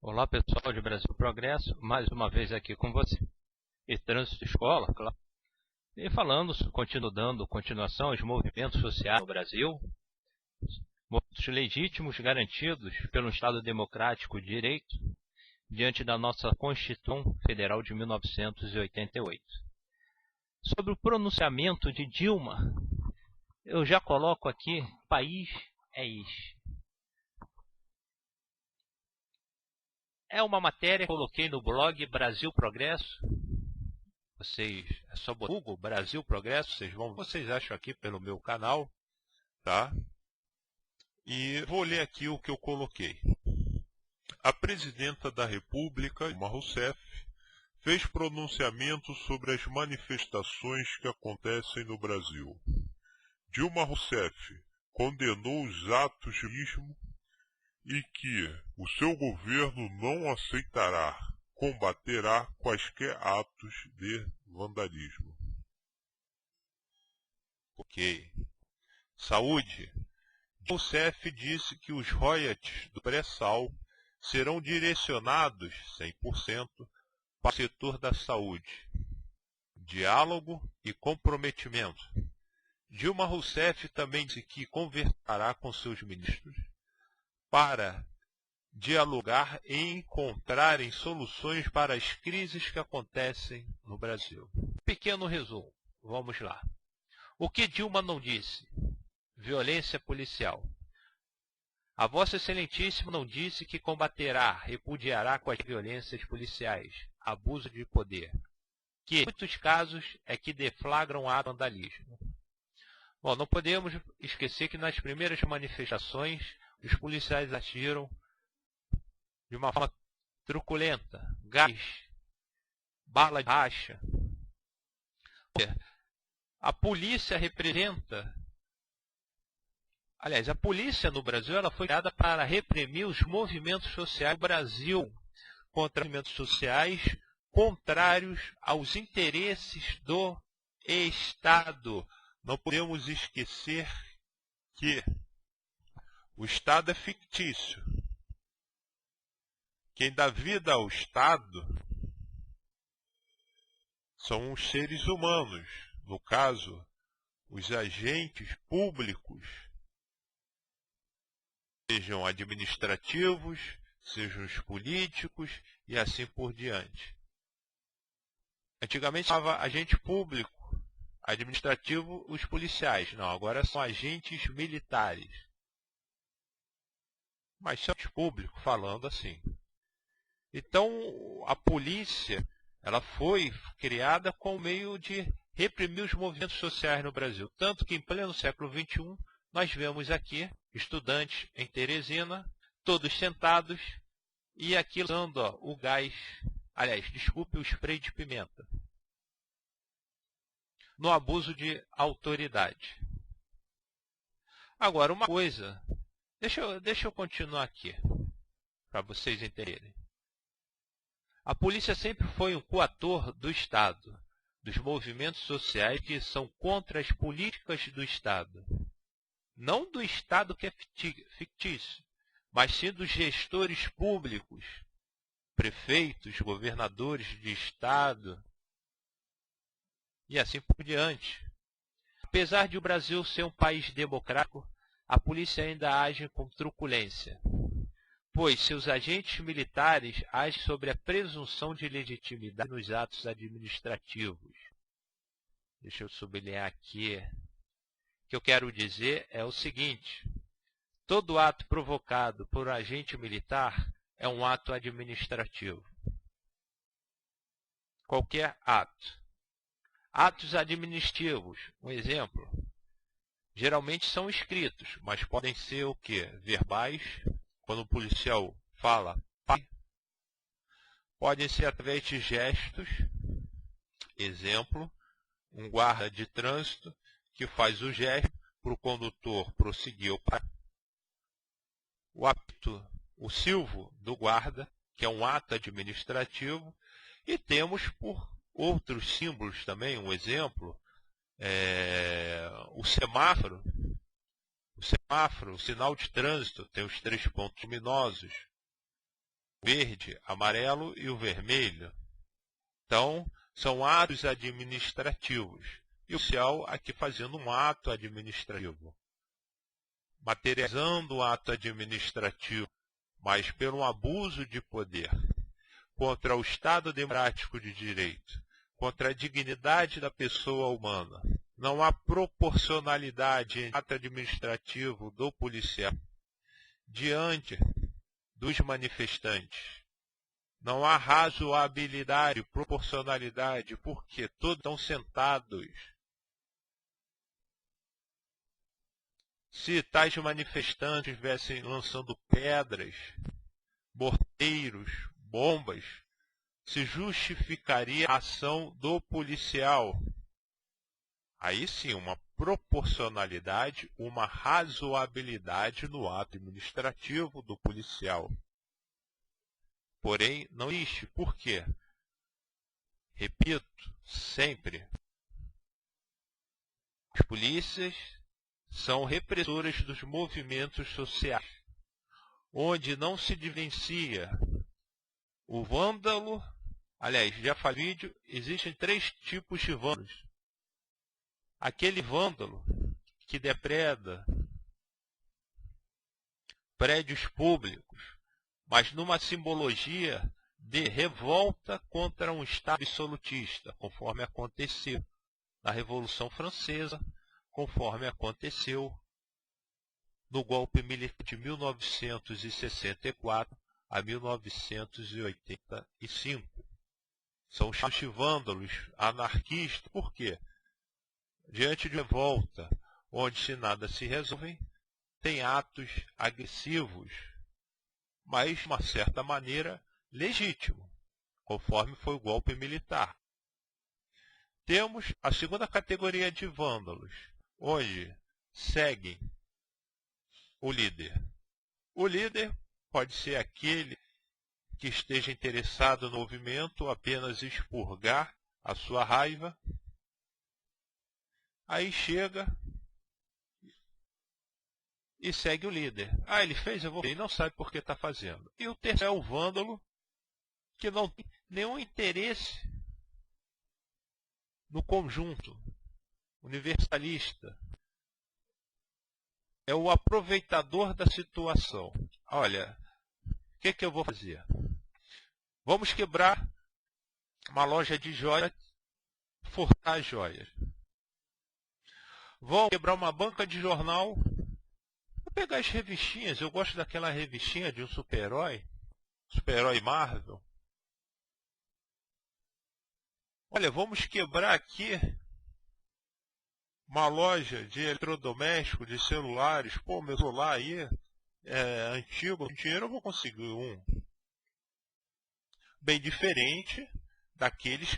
Olá pessoal de Brasil Progresso, mais uma vez aqui com você. E trânsito escola, claro. E falando, dando continuação aos movimentos sociais no Brasil, movimentos legítimos garantidos pelo Estado Democrático de Direito, diante da nossa Constituição Federal de 1988. Sobre o pronunciamento de Dilma, eu já coloco aqui, país é isso. É uma matéria que eu coloquei no blog Brasil Progresso. É só botar Google Brasil Progresso, vocês acham aqui pelo meu canal, tá? E vou ler aqui o que eu coloquei. A presidenta da República, Dilma Rousseff, fez pronunciamento sobre as manifestações que acontecem no Brasil. Dilma Rousseff condenou os atos de vandalismo e que o seu governo não aceitará, combaterá quaisquer atos de vandalismo. Ok. Saúde. Rousseff disse que os royalties do pré-sal serão direcionados 100% para o setor da saúde. Diálogo e comprometimento. Dilma Rousseff também disse que conversará com seus ministros para dialogar e encontrarem soluções para as crises que acontecem no Brasil. Pequeno resumo, vamos lá. O que Dilma não disse? Violência policial. A Vossa Excelentíssima não disse que combaterá, repudiará com as violências policiais, abuso de poder, que em muitos casos é que deflagram ato de vandalismo. Bom, não podemos esquecer que nas primeiras manifestações os policiais agiram de uma forma truculenta, gás, bala de racha. A polícia representa... Aliás, a polícia no Brasil ela foi criada para reprimir os movimentos sociais do Brasil contra movimentos sociais contrários aos interesses do Estado. Não podemos esquecer que o Estado é fictício. Quem dá vida ao Estado são os seres humanos, no caso, os agentes públicos, sejam administrativos, sejam os políticos e assim por diante. Antigamente chamava agente público, administrativo, os policiais. Não, agora são agentes militares. Mas são agentes públicos falando assim. Então, a polícia ela foi criada com o meio de reprimir os movimentos sociais no Brasil. Tanto que em pleno século XXI, nós vemos aqui estudantes em Teresina, todos sentados, e aqui usando o gás, aliás, desculpe, o spray de pimenta, no abuso de autoridade. Agora, uma coisa, deixa eu continuar aqui, para vocês entenderem. A polícia sempre foi um coator do Estado, dos movimentos sociais que são contra as políticas do Estado. Não do Estado que é fictício, mas sim dos gestores públicos, prefeitos, governadores de Estado e assim por diante. Apesar de o Brasil ser um país democrático, a polícia ainda age com truculência, pois seus agentes militares agem sobre a presunção de legitimidade nos atos administrativos. Deixa eu sublinhar aqui. O que eu quero dizer é o seguinte: todo ato provocado por um agente militar é um ato administrativo. Qualquer ato. Atos administrativos, um exemplo, geralmente são escritos, mas podem ser o quê? Verbais. Quando o policial fala pai, podem ser através de gestos. Exemplo, um guarda de trânsito que faz o gesto para o condutor prosseguir o passo. O apito, o silvo do guarda, que é um ato administrativo. E temos por outros símbolos também, um exemplo, o semáforo. O semáforo, o sinal de trânsito, tem os 3 pontos luminosos. verde, amarelo e o vermelho. Então, são atos administrativos. E o policial aqui fazendo um ato administrativo, materializando o ato administrativo, mas pelo abuso de poder, contra o Estado democrático de direito, contra a dignidade da pessoa humana. Não há proporcionalidade entre o ato administrativo do policial diante dos manifestantes. Não há razoabilidade, proporcionalidade, porque todos estão sentados. Se tais manifestantes estivessem lançando pedras, morteiros, bombas, se justificaria a ação do policial. Aí sim, uma proporcionalidade, uma razoabilidade no ato administrativo do policial. Porém, não existe. Por quê? Repito, sempre. As polícias são repressoras dos movimentos sociais, onde não se diferencia o vândalo. Aliás, já falei no vídeo, existem 3 tipos de vândalos. Aquele vândalo que depreda prédios públicos, mas numa simbologia de revolta contra um Estado absolutista, conforme aconteceu na Revolução Francesa, conforme aconteceu no golpe militar de 1964 a 1985. São os vândalos anarquistas. Por quê? Diante de revolta, onde se nada se resolve, tem atos agressivos, mas de uma certa maneira legítimo, conforme foi o golpe militar. Temos a segunda categoria de vândalos, onde seguem o líder. O líder pode ser aquele que esteja interessado no movimento, apenas expurgar a sua raiva. Aí chega e segue o líder. Ah, ele fez, eu vou fazer. E não sabe por que está fazendo. E o terceiro é o vândalo, que não tem nenhum interesse no conjunto, universalista. É o aproveitador da situação. Olha, o que eu vou fazer? Vamos quebrar uma loja de joias, furtar as joias. Vão quebrar uma banca de jornal. Vou pegar as revistinhas. Eu gosto daquela revistinha de um super-herói. Super-herói Marvel. Olha, vamos quebrar aqui uma loja de eletrodoméstico, de celulares. Pô, meu celular aí é antigo. Com dinheiro eu vou conseguir um. Bem diferente daqueles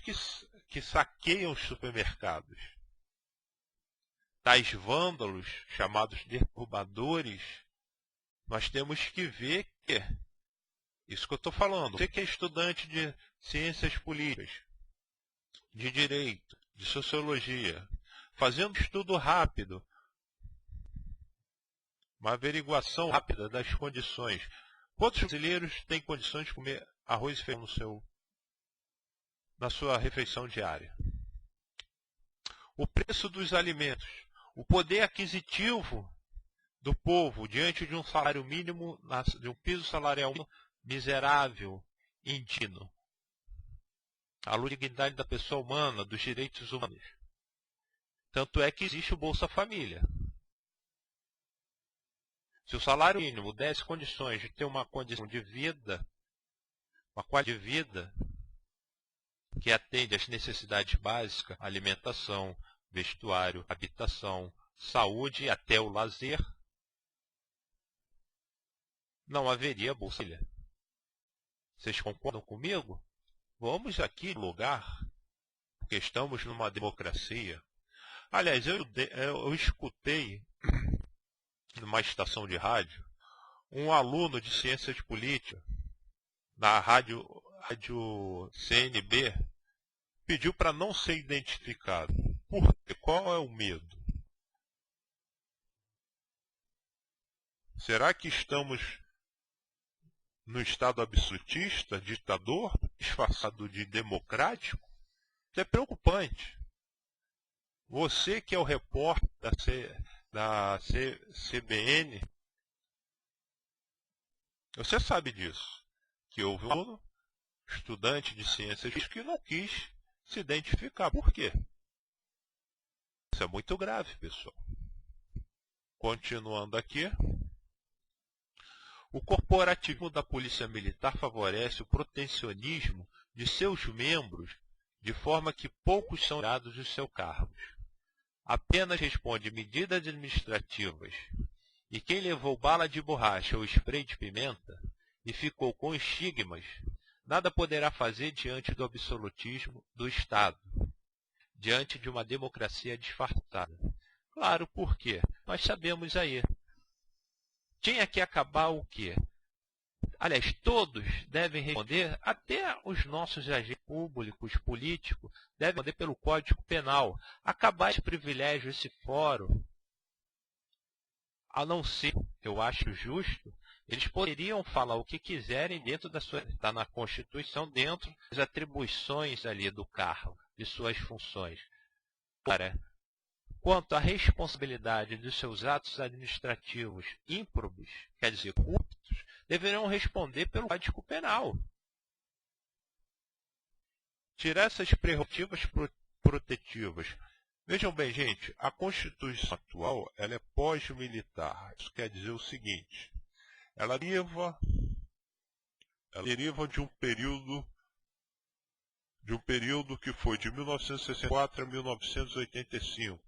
que saqueiam os supermercados. Tais vândalos, chamados derrubadores, nós temos que ver que, isso que eu estou falando, você que é estudante de ciências políticas, de direito, de sociologia, fazendo um estudo rápido, uma averiguação rápida das condições. Quantos brasileiros têm condições de comer arroz e feijão na sua refeição diária? O preço dos alimentos. O poder aquisitivo do povo diante de um salário mínimo, de um piso salarial miserável, indigno. A dignidade da pessoa humana, dos direitos humanos. Tanto é que existe o Bolsa Família. Se o salário mínimo desse condições de ter uma condição de vida, uma qualidade de vida que atende às necessidades básicas, alimentação, vestuário, habitação, saúde e até o lazer, não haveria Bolsa Família. Vocês concordam comigo? Vamos aqui lugar, porque estamos numa democracia. Aliás, eu escutei numa estação de rádio um aluno de ciências políticas na rádio CNB pediu para não ser identificado. Por quê? Qual é o medo? Será que estamos no Estado absolutista, ditador, disfarçado de democrático. Isso é preocupante. Você que é o repórter da CBN, você sabe disso, que houve um estudante de ciências que não quis se identificar. Por quê? Isso é muito grave, pessoal. Continuando aqui. O corporativismo da Polícia Militar favorece o protecionismo de seus membros de forma que poucos são tirados dos seus cargos. Apenas responde medidas administrativas. E quem levou bala de borracha ou spray de pimenta e ficou com estigmas, nada poderá fazer diante do absolutismo do Estado, diante de uma democracia disfarçada. Claro, por quê? Nós sabemos aí. Tinha que acabar o quê? Aliás, todos devem responder, até os nossos agentes públicos, políticos, devem responder pelo Código Penal. Acabar esse privilégio, esse fórum, a não ser, eu acho justo, eles poderiam falar o que quiserem dentro da sua... Está na Constituição, dentro das atribuições ali do cargo, de suas funções. Agora, quanto à responsabilidade dos seus atos administrativos ímprobos, quer dizer, corruptos, deverão responder pelo Código Penal. Tirar essas prerrogativas protetivas. Vejam bem, gente, a Constituição atual ela é pós-militar. Isso quer dizer o seguinte, ela deriva de um período que foi de 1964 a 1985.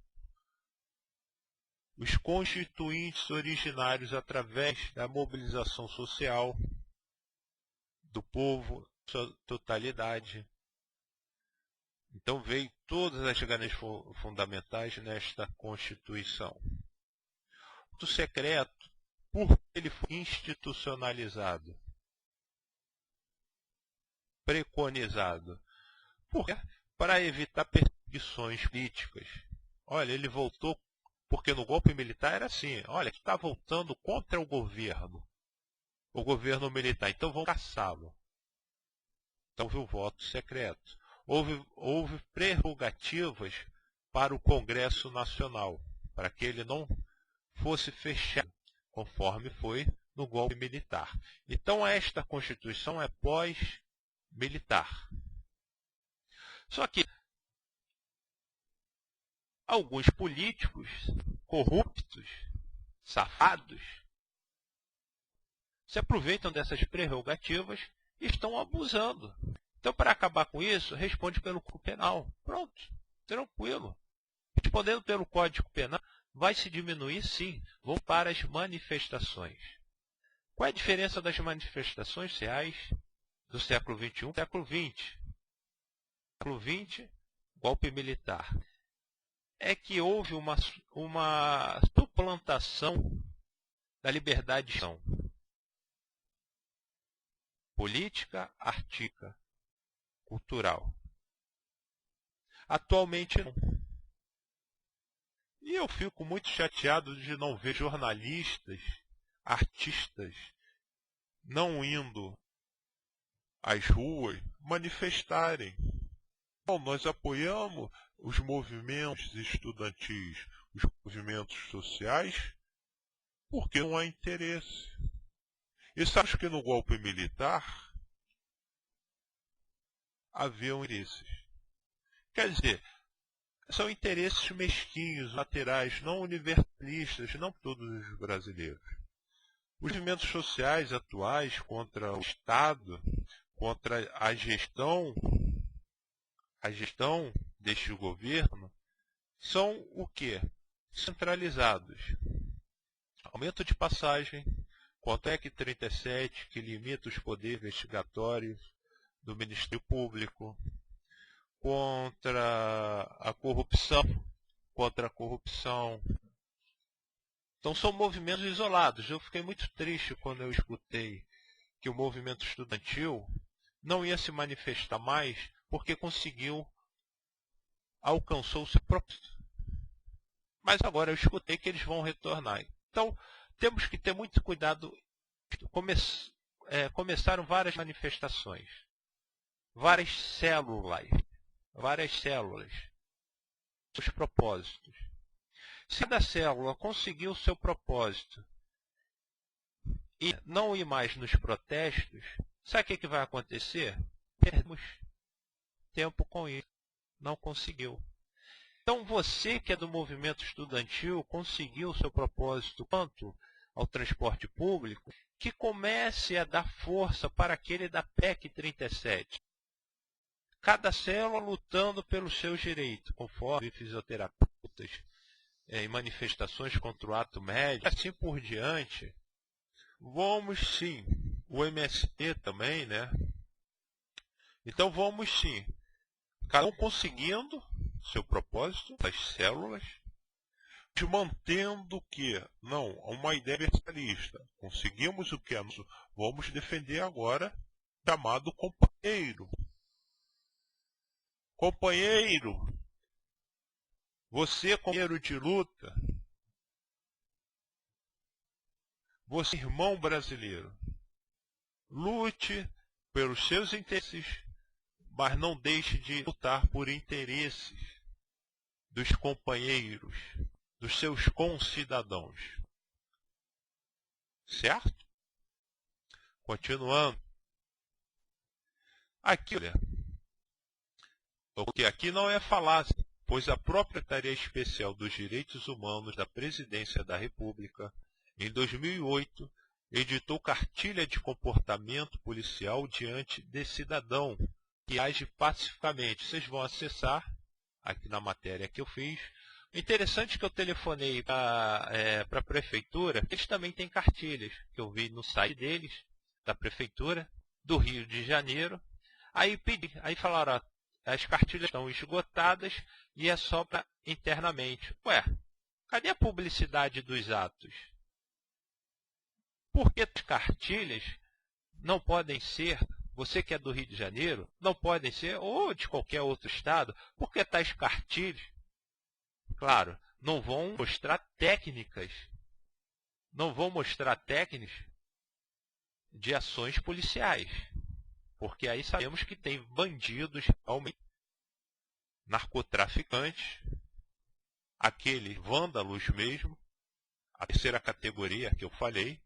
Os constituintes originários, através da mobilização social do povo, sua totalidade. Então veio todas as garantias fundamentais nesta Constituição. O secreto, porque ele foi institucionalizado, preconizado, para evitar perseguições políticas. Olha, ele voltou, porque no golpe militar era assim, olha, está voltando contra o governo militar, então vão caçá-lo. Então houve o voto secreto. Houve prerrogativas para o Congresso Nacional, para que ele não fosse fechado, conforme foi no golpe militar. Então esta Constituição é pós-militar. Só que alguns políticos corruptos, safados, se aproveitam dessas prerrogativas e estão abusando. Então, para acabar com isso, responde pelo Código Penal. Pronto, tranquilo. Respondendo pelo Código Penal, vai se diminuir, sim. Vão para as manifestações. Qual é a diferença das manifestações reais do século XXI e do século XX? No século XX, golpe militar. É que houve uma suplantação da liberdade de ação. Política, artística, cultural. Atualmente não. E eu fico muito chateado de não ver jornalistas, artistas, não indo às ruas manifestarem. Bom, nós apoiamos os movimentos estudantis, os movimentos sociais, porque não há interesse. E sabe que no golpe militar haviam interesses. Quer dizer, são interesses mesquinhos, laterais, não universalistas, não todos os brasileiros. Os movimentos sociais atuais contra o Estado, contra a gestão deste governo, são o quê? Centralizados. Aumento de passagem, contra a PEC 37, que limita os poderes investigatórios do Ministério Público, contra a corrupção. Então são movimentos isolados. Eu fiquei muito triste quando eu escutei que o movimento estudantil não ia se manifestar mais porque alcançou o seu propósito. Mas agora eu escutei que eles vão retornar. Então temos que ter muito cuidado. começaram várias manifestações, várias células, os propósitos. Se cada célula conseguiu o seu propósito e não ir mais nos protestos, sabe o que vai acontecer? Perdemos tempo com isso. Não conseguiu. Então você que é do movimento estudantil conseguiu o seu propósito quanto ao transporte público, que comece a dar força para aquele da PEC 37. Cada célula lutando pelos seus direitos, conforme fisioterapeutas, em manifestações contra o ato médico, assim por diante. Vamos sim, o MST também, né? Então vamos sim, cada um conseguindo seu propósito, as células, mantendo que, não, uma ideia verticalista. Conseguimos o que é nosso, vamos defender agora, chamado companheiro. Companheiro, você companheiro de luta, você irmão brasileiro, lute pelos seus interesses, mas não deixe de lutar por interesses dos companheiros, dos seus concidadãos. Certo? Continuando. Aqui, olha, o que aqui não é falácia, pois a própria Secretaria Especial dos Direitos Humanos da Presidência da República, em 2008, editou cartilha de comportamento policial diante de cidadão que age pacificamente. Vocês vão acessar aqui na matéria que eu fiz. O interessante é que eu telefonei para a prefeitura, eles também têm cartilhas, que eu vi no site deles, da prefeitura, do Rio de Janeiro. Aí pedi, aí falaram, ó, as cartilhas estão esgotadas e é só para internamente. Ué, cadê a publicidade dos atos? Por que as cartilhas não podem ser, você que é do Rio de Janeiro, não podem ser, ou de qualquer outro estado, porque tais cartilhas, claro, não vão mostrar técnicas, de ações policiais. Porque aí sabemos que tem bandidos, narcotraficantes, aqueles vândalos mesmo, a terceira categoria que eu falei,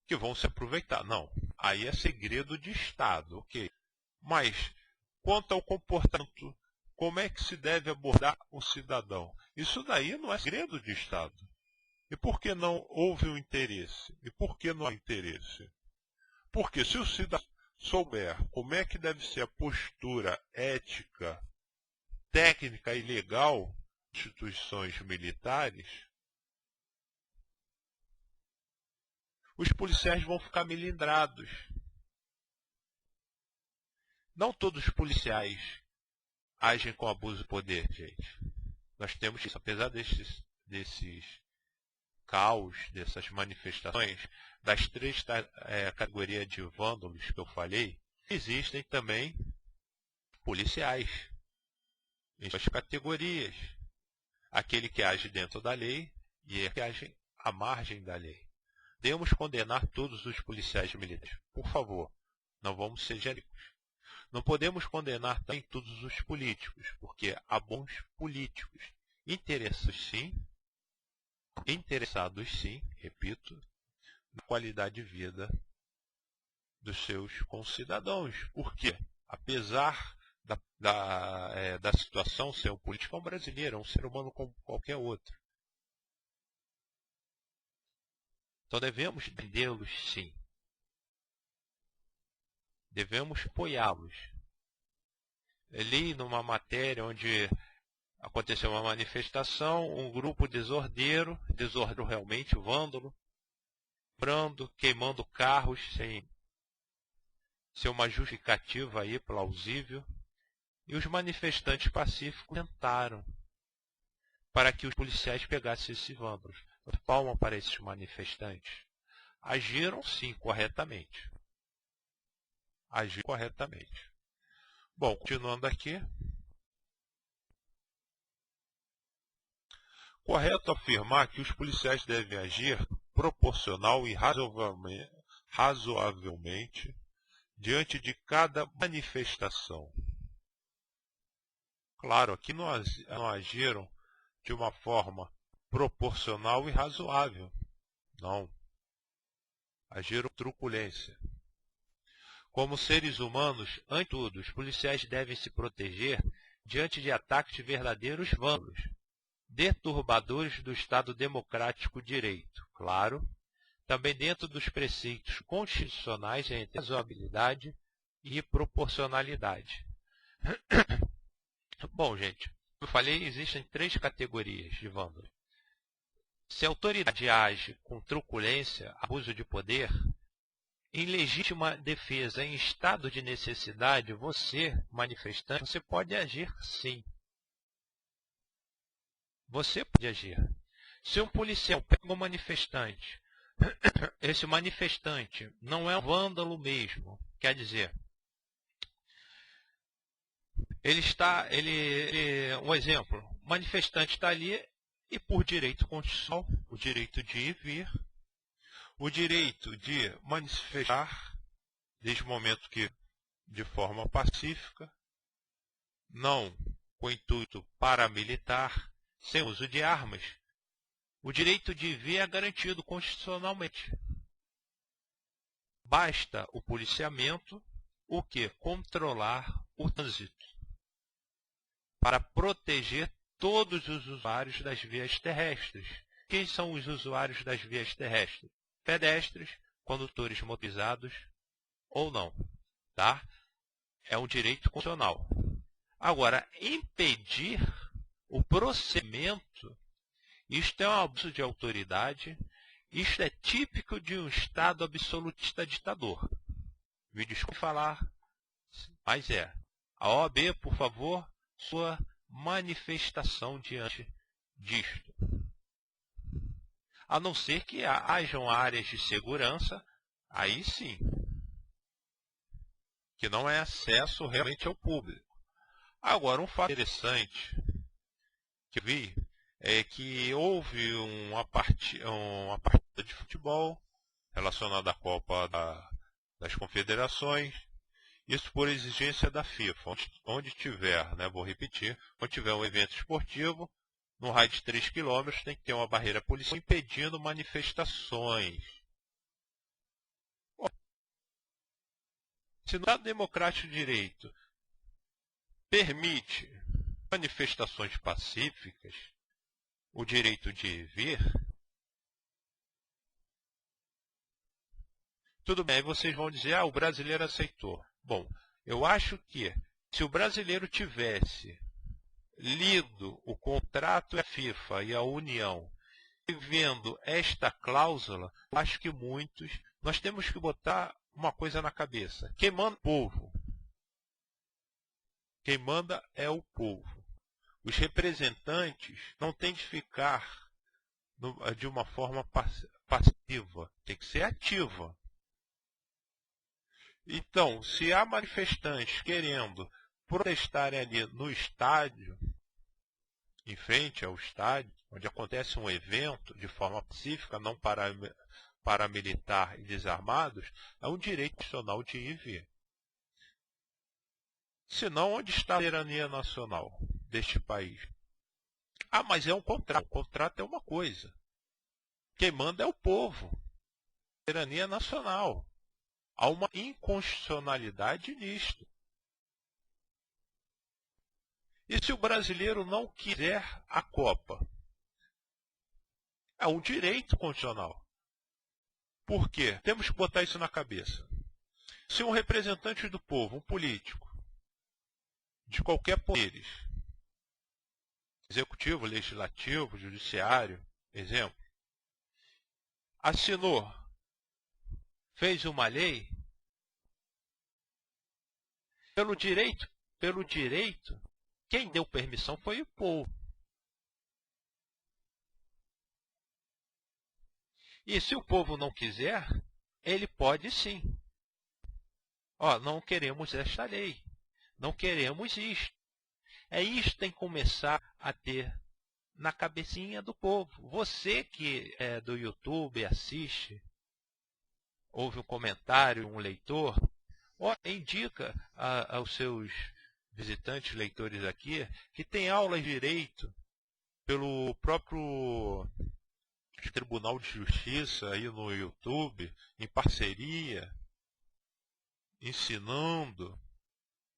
que vão se aproveitar. Não, aí é segredo de Estado, ok? Mas, quanto ao comportamento, como é que se deve abordar o cidadão? Isso daí não é segredo de Estado. E por que não houve o interesse? E por que não há interesse? Porque se o cidadão souber como é que deve ser a postura ética, técnica e legal de instituições militares, os policiais vão ficar melindrados. Não todos os policiais agem com abuso de poder, gente. Nós temos isso, apesar desses caos, dessas manifestações, das três categorias de vândalos que eu falei, existem também policiais em suas categorias. Aquele que age dentro da lei e aquele que age à margem da lei. Devemos condenar todos os policiais militares. Por favor, não vamos ser genéricos. Não podemos condenar também todos os políticos, porque há bons políticos. Interessados sim, repito, na qualidade de vida dos seus concidadãos. Por quê? Apesar da situação ser um político, é um brasileiro, é um ser humano como qualquer outro. Então devemos defendê-los sim. Devemos apoiá-los. Eu li numa matéria onde aconteceu uma manifestação, um grupo desordeu realmente, vândalo, queimando carros sem uma justificativa aí plausível. E os manifestantes pacíficos tentaram para que os policiais pegassem esses vândalos. Palma para esses manifestantes. Agiram sim corretamente. Bom, continuando aqui. Correto afirmar que os policiais devem agir proporcional e razoavelmente diante de cada manifestação. Claro, aqui não agiram de uma forma proporcional e razoável. Não. Agiram com truculência. Como seres humanos, antes de tudo, os policiais devem se proteger diante de ataques de verdadeiros vândalos, deturbadores do Estado Democrático de Direito. Claro, também dentro dos preceitos constitucionais entre razoabilidade e proporcionalidade. Bom, gente, como eu falei, existem 3 categorias de vândalos. Se a autoridade age com truculência, abuso de poder, em legítima defesa, em estado de necessidade, você, manifestante, você pode agir sim. Você pode agir. Se um policial pega um manifestante, esse manifestante não é um vândalo mesmo, quer dizer, um exemplo, o manifestante está ali e por direito constitucional, o direito de ir e vir, o direito de manifestar, desde o momento que de forma pacífica, não com intuito paramilitar, sem uso de armas, o direito de vir é garantido constitucionalmente. Basta o policiamento, o que? Controlar o trânsito, para proteger todos os usuários das vias terrestres. Quem são os usuários das vias terrestres? Pedestres, condutores motorizados ou não. Tá? É um direito constitucional. Agora, impedir o procedimento, isto é um abuso de autoridade, isto é típico de um Estado absolutista ditador. Me desculpe falar, mas é. A OAB, por favor, sua manifestação diante disto. A não ser que hajam áreas de segurança, aí sim, que não é acesso realmente ao público. Agora, um fato interessante que eu vi é que houve uma partida de futebol relacionada à Copa das Confederações, isso por exigência da FIFA, onde tiver, né, vou repetir, onde tiver um evento esportivo, no raio de 3 km tem que ter uma barreira policial impedindo manifestações. Se no Estado Democrático de Direito permite manifestações pacíficas, o direito de vir, tudo bem, aí vocês vão dizer, o brasileiro aceitou. Bom, eu acho que se o brasileiro tivesse lido o contrato da FIFA e a União e vendo esta cláusula, acho que nós temos que botar uma coisa na cabeça. Quem manda é o povo. Quem manda é o povo. Os representantes não têm de ficar de uma forma passiva, tem que ser ativa. Então, se há manifestantes querendo protestarem ali no estádio, em frente ao estádio, onde acontece um evento de forma pacífica, não paramilitar e desarmados, é um direito constitucional de ir e vir. Senão, onde está a soberania nacional deste país? Ah, mas é um contrato. O contrato é uma coisa. Quem manda é o povo. Soberania nacional. Há uma inconstitucionalidade nisto. E se o brasileiro não quiser a Copa? É um direito constitucional. Por quê? Temos que botar isso na cabeça. Se um representante do povo, um político, de qualquer poderes, executivo, legislativo, judiciário, exemplo, assinou, fez uma lei, pelo direito, quem deu permissão foi o povo. E se o povo não quiser, ele pode sim. Não queremos esta lei. Não queremos isto. Isso tem que começar a ter na cabecinha do povo. Você que é do YouTube, assiste, houve um comentário, um leitor, indica aos seus visitantes, leitores aqui, que tem aulas de direito pelo próprio Tribunal de Justiça aí no YouTube, em parceria, ensinando.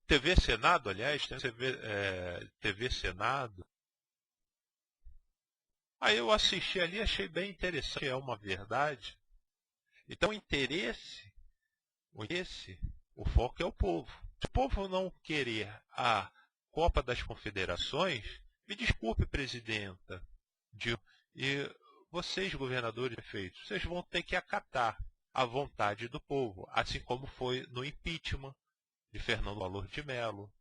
TV Senado, aliás, tem TV Senado. Aí eu assisti ali, achei bem interessante, é uma verdade. Então o foco é o povo. Se o povo não querer a Copa das Confederações, me desculpe, presidenta, e vocês, governadores e prefeitos, vocês vão ter que acatar a vontade do povo, assim como foi no impeachment de Fernando Collor de Mello,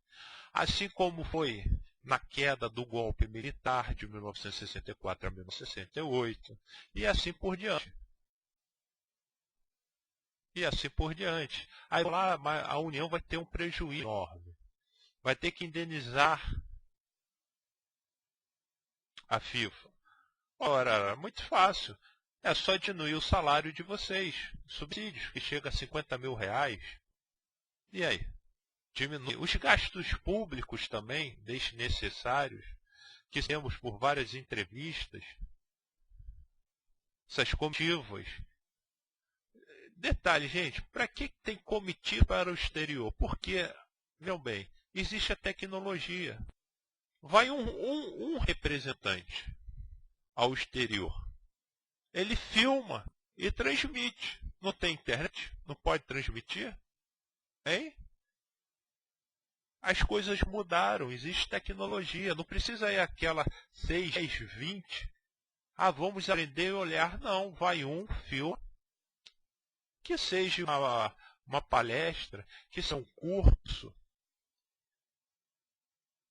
assim como foi na queda do golpe militar de 1964 a 1968, e assim por diante. Aí lá a União vai ter um prejuízo enorme. Vai ter que indenizar a FIFA. Ora, muito fácil. É só diminuir o salário de vocês. Subsídios, que chega a 50 mil reais. E aí? Diminui. Os gastos públicos também, desnecessários, que temos por várias entrevistas, essas comitivas. Detalhe, gente, para que tem comitiva para o exterior? Porque, meu bem, existe a tecnologia. Vai um representante ao exterior. Ele filma e transmite. Não tem internet? Não pode transmitir? Hein? As coisas mudaram, existe tecnologia. Não precisa ir aquela 6, 10, 20. Vamos aprender a olhar. Não, vai um, filma. Que seja uma palestra, que seja um curso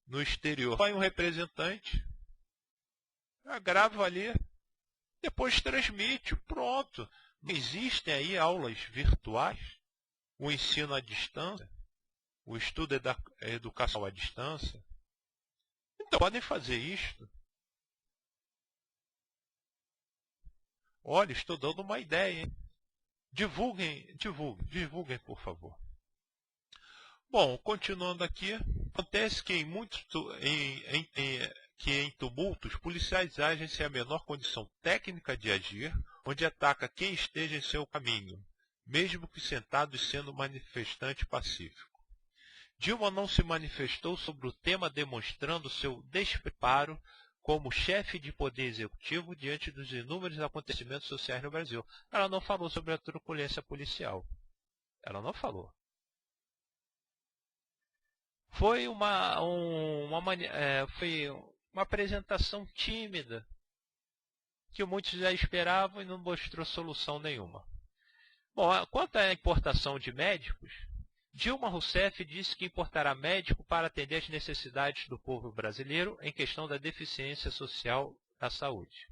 no exterior. Vai um representante, grava ali, depois transmite, pronto. Existem aí aulas virtuais, o ensino à distância, o estudo educacional à distância. Então, podem fazer isto. Olha, estou dando uma ideia, hein? Divulguem, por favor. Bom, continuando aqui, acontece que em tumultos, policiais agem sem a menor condição técnica de agir, onde ataca quem esteja em seu caminho, mesmo que sentado e sendo manifestante pacífico. Dilma não se manifestou sobre o tema, demonstrando seu despreparo como chefe de poder executivo diante dos inúmeros acontecimentos sociais no Brasil. Ela não falou sobre a truculência policial. Ela não falou. Foi foi uma apresentação tímida, que muitos já esperavam e não mostrou solução nenhuma. Bom, quanto à importação de médicos, Dilma Rousseff disse que importará médico para atender às necessidades do povo brasileiro em questão da deficiência social da saúde.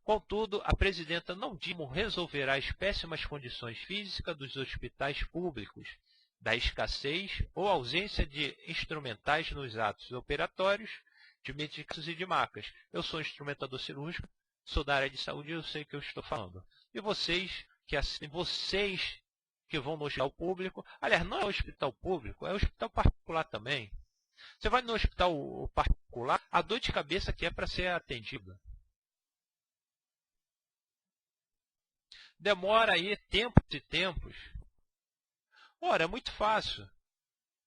Contudo, a presidenta não Dilma resolverá as péssimas condições físicas dos hospitais públicos, da escassez ou ausência de instrumentais nos atos operatórios, de medicamentos e de macas. Eu sou instrumentador cirúrgico, sou da área de saúde e eu sei o que eu estou falando. E vocês que vão no hospital público, aliás, não é o hospital público, é o hospital particular também. Você vai no hospital particular, a dor de cabeça que é para ser atendida. Demora aí tempos e tempos. Ora, é muito fácil.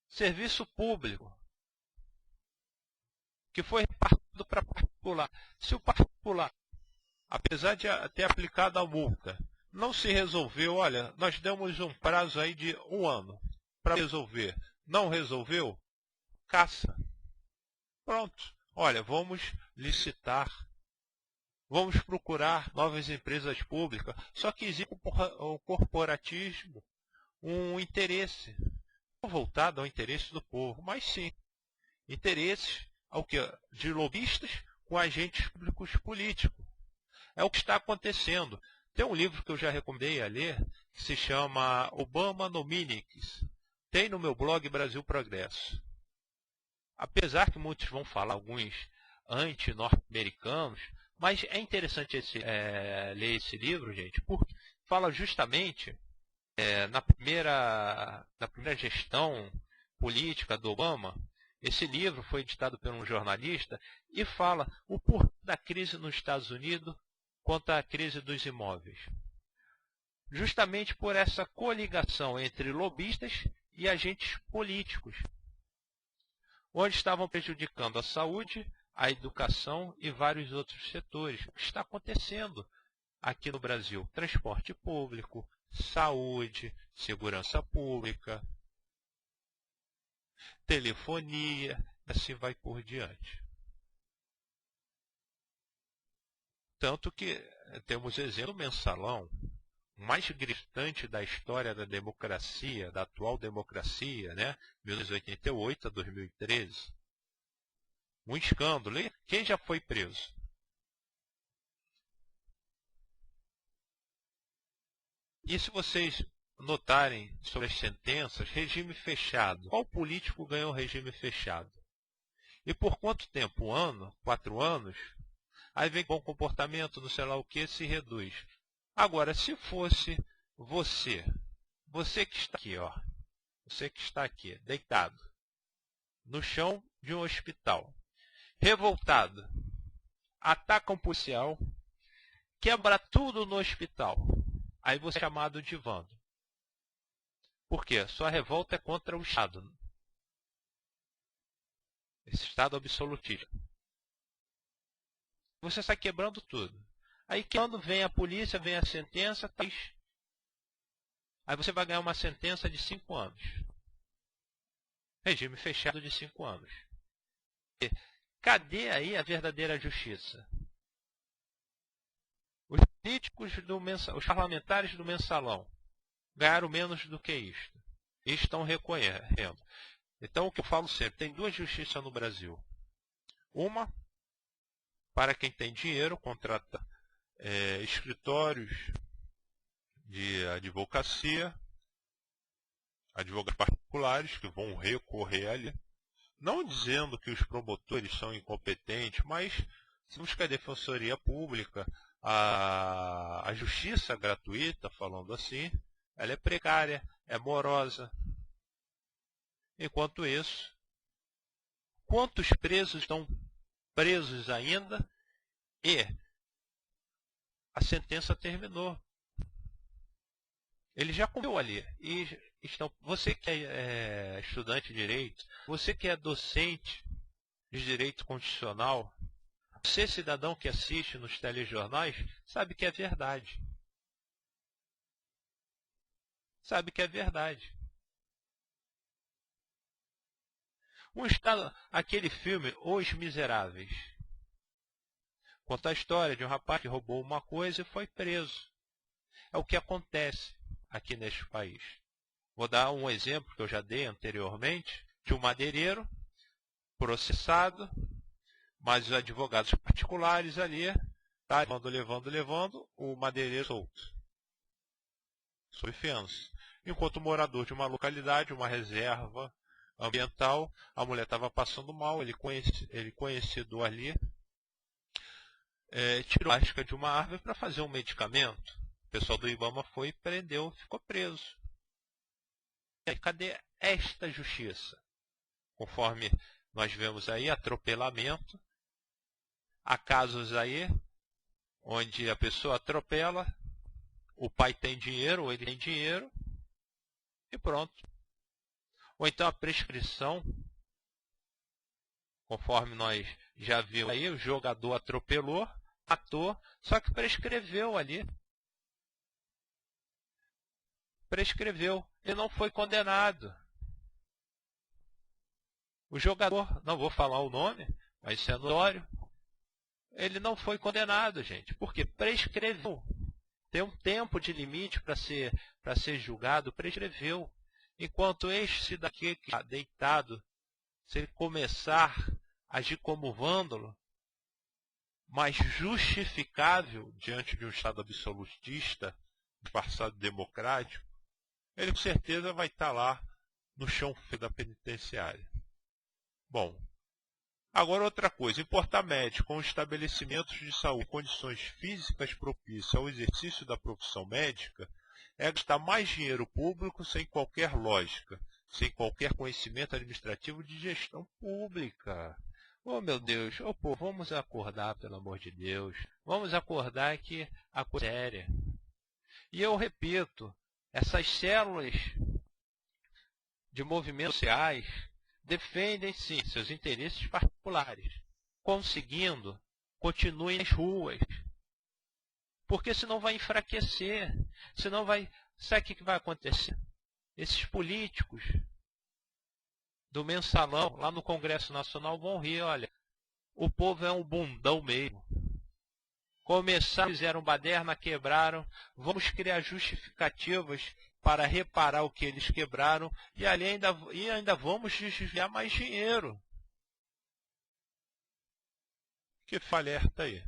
Serviço público, que foi repartido para particular. Se o particular, apesar de ter aplicado a multa, não se resolveu, olha, nós demos um prazo aí de 1 ano para resolver. Não resolveu? Caça. Pronto. Olha, vamos licitar. Vamos procurar novas empresas públicas. Só que existe um corporatismo, um interesse voltado ao interesse do povo, mas sim, interesses de lobistas com agentes públicos políticos. É o que está acontecendo. Tem um livro que eu já recomendei a ler, que se chama Obama Nominees. Tem no meu blog Brasil Progresso. Apesar que muitos vão falar, alguns anti-norte-americanos, mas é interessante ler esse livro, gente, porque fala justamente na primeira gestão política do Obama. Esse livro foi editado por um jornalista e fala o porquê da crise nos Estados Unidos quanto à crise dos imóveis. Justamente por essa coligação entre lobistas e agentes políticos, onde estavam prejudicando a saúde, a educação e vários outros setores. O que está acontecendo aqui no Brasil? Transporte público, saúde, segurança pública, telefonia, assim vai por diante. Tanto que temos exemplo do mensalão, o mais gritante da história da democracia, da atual democracia, né? 1988 a 2013. Um escândalo. E quem já foi preso? E se vocês notarem sobre as sentenças, regime fechado. Qual político ganhou regime fechado? E por quanto tempo? 1 ano? 4 anos? Aí vem bom comportamento, não sei lá o que, se reduz. Agora, se fosse você que está aqui, ó, você que está aqui, deitado, no chão de um hospital, revoltado, ataca um policial, quebra tudo no hospital, aí você é chamado de vândalo. Por quê? Sua revolta é contra o Estado. Esse Estado absolutista. Você sai quebrando tudo. Aí quando vem a polícia, vem a sentença, aí você vai ganhar uma sentença de 5 anos. Regime fechado de 5 anos. E cadê aí a verdadeira justiça? Os políticos os parlamentares do mensalão ganharam menos do que isto. E estão recorrendo. Então o que eu falo sempre, tem 2 justiças no Brasil. Uma, para quem tem dinheiro, contrata escritórios de advocacia, advogados particulares que vão recorrer ali. Não dizendo que os promotores são incompetentes, mas se busca a defensoria pública, a justiça gratuita, falando assim, ela é precária, é morosa. Enquanto isso, quantos presos estão presos ainda e a sentença terminou. Ele já cumpriu ali. E você que é estudante de direito, você que é docente de direito constitucional, você cidadão que assiste nos telejornais, sabe que é verdade. Sabe que é verdade. Aquele filme Os Miseráveis conta a história de um rapaz que roubou uma coisa e foi preso. É o que acontece aqui neste país. Vou dar um exemplo que eu já dei anteriormente, de um madeireiro processado, mas os advogados particulares ali, tá levando, o madeireiro solto, sob fiança. Enquanto o morador de uma localidade, uma reserva ambiental, a mulher estava passando mal, ele conhecido ali, tirou a casca de uma árvore para fazer um medicamento. O pessoal do Ibama foi e prendeu, ficou preso. E aí, cadê esta justiça? Conforme nós vemos aí, atropelamento. Há casos aí onde a pessoa atropela, o pai tem dinheiro ou ele tem dinheiro e pronto. Ou então a prescrição, conforme nós já vimos aí, o jogador atropelou, matou, só que prescreveu ali. Prescreveu, ele não foi condenado. O jogador, não vou falar o nome, mas isso é notório, ele não foi condenado, gente, porque prescreveu. Tem um tempo de limite para ser julgado, prescreveu. Enquanto este daqui que está deitado, se ele começar a agir como vândalo, mas justificável diante de um Estado absolutista, disfarçado democrático, ele com certeza vai estar lá no chão da penitenciária. Bom, agora outra coisa, importar médico com estabelecimentos de saúde, condições físicas propícias ao exercício da profissão médica, é gastar mais dinheiro público sem qualquer lógica, sem qualquer conhecimento administrativo de gestão pública. Oh, meu Deus, oh, pô, vamos acordar, pelo amor de Deus. Vamos acordar que a coisa é séria. E eu repito, essas células de movimentos sociais defendem, sim, seus interesses particulares. Conseguindo, continuem nas ruas. Porque senão vai enfraquecer. Senão vai... Sabe o que vai acontecer? Esses políticos do mensalão, lá no Congresso Nacional, vão rir, olha, o povo é um bundão mesmo. Começaram, fizeram baderna, quebraram, vamos criar justificativas para reparar o que eles quebraram e ainda vamos desviar mais dinheiro. Que alerta aí.